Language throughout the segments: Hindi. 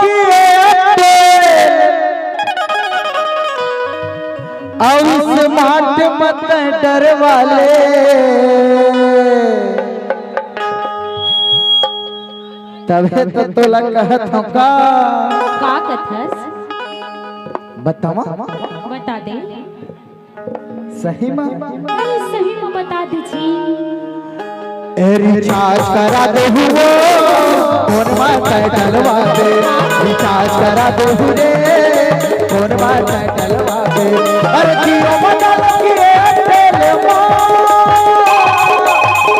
की और स्मार्ट मत डर वाले तबे तो तोला कहत हम का कथस बतावा बता दे। सही में नहीं सही में बता दीजिए। रिचार्ज करा दे हुओ फोन माता डलवा दे रिचार्ज करा दे हुरे फोन माता डलवा दे अरे जियो मंडल की एयरटेल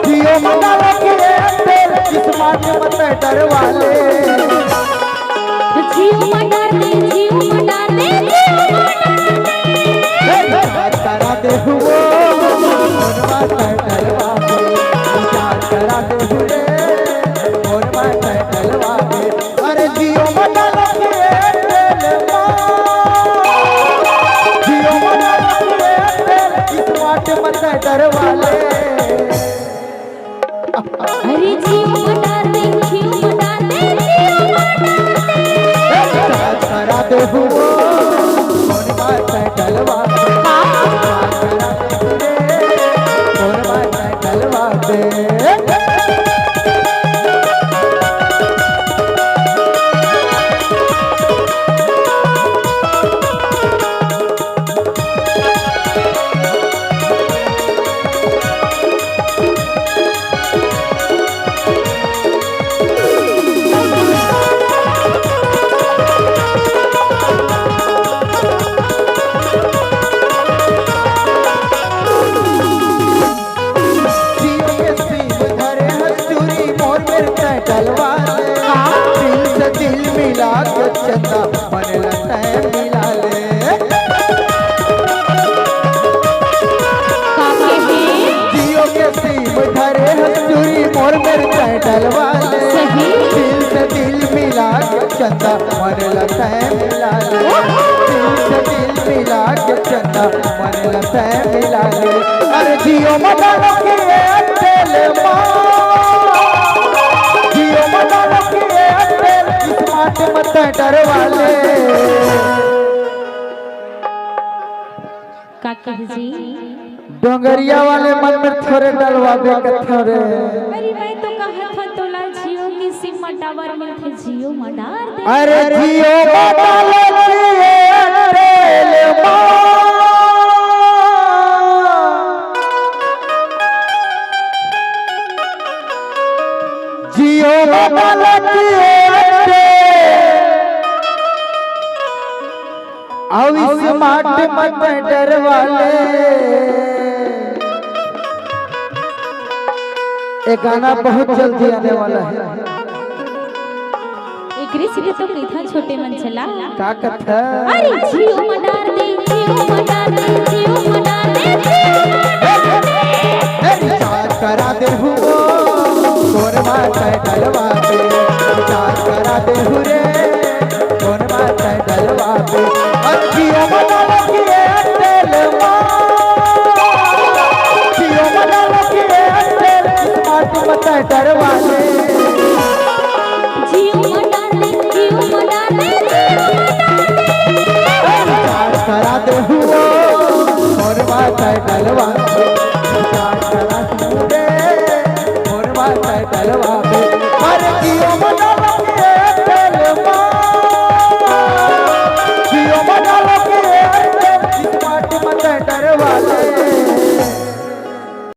जियो मंडल की एयरटेल स्मार्ट मत डरवा ले जियो मंडल दे जियो मंडल दे रिचार्ज करा दे हुओ फोन माता डलवा दे रिचार्ज करा दे हुरे फोन माता डलवा दे अरे जियो मंडल की एयरटेल जियो मंडल की एयरटेल स्मार्ट मत डरवा ले अरे जियो मंडल दे जियो मंडल दे रिचार्ज करा दे हुओ फोन माता डलवा दे रिचार्ज करा दे हुरे फोन माता डलवा दे जियो के सिम धरे हस्तूरी मोर मिलता डलवा ले दिल से दिल मिला के चंदा मन लगता है मिला ले जियो के सिम धरे हस्तूरी मोर मिलता डलवा ले दिल से दिल मिला के चंदा मन लगता है मिला ले दिल से दिल मिला के चंदा मन लगता है मिला ले अरे जियो मंडल की एयरटेल जियो मंडल की एयरटेल स्मार्ट मत डरवा ले का कह जी। डोंगरिया वाले मन में थोड़े डलवा दे के थोड़े अरे मैं तो कहत ह तोला जियो की सिम टावर मिलथे जियो मंडार दे अरे जियो मंडल की एयरटेल जियो मंडल की एयरटेल और स्मार्ट मत डरवा ले एक गाना बहुत जल्दी आने वाला है एकरे से तो कथा छोटे मन चला का कथा अरे जियो मंडार दे जियो मंडार दे जियो मंडार दे रिचार्ज करा दे हुओ फोन माता डलवा दे रिचार्ज करा दे हुरे फोन माता डलवा दे और जियो मंडल की एयरटेल जियो मंडल की एयरटेल स्मार्ट मत डरवा ले जियो मंडार दे जियो मंडार दे रिचार्ज करा दे हुओ फोन माता डलवा दे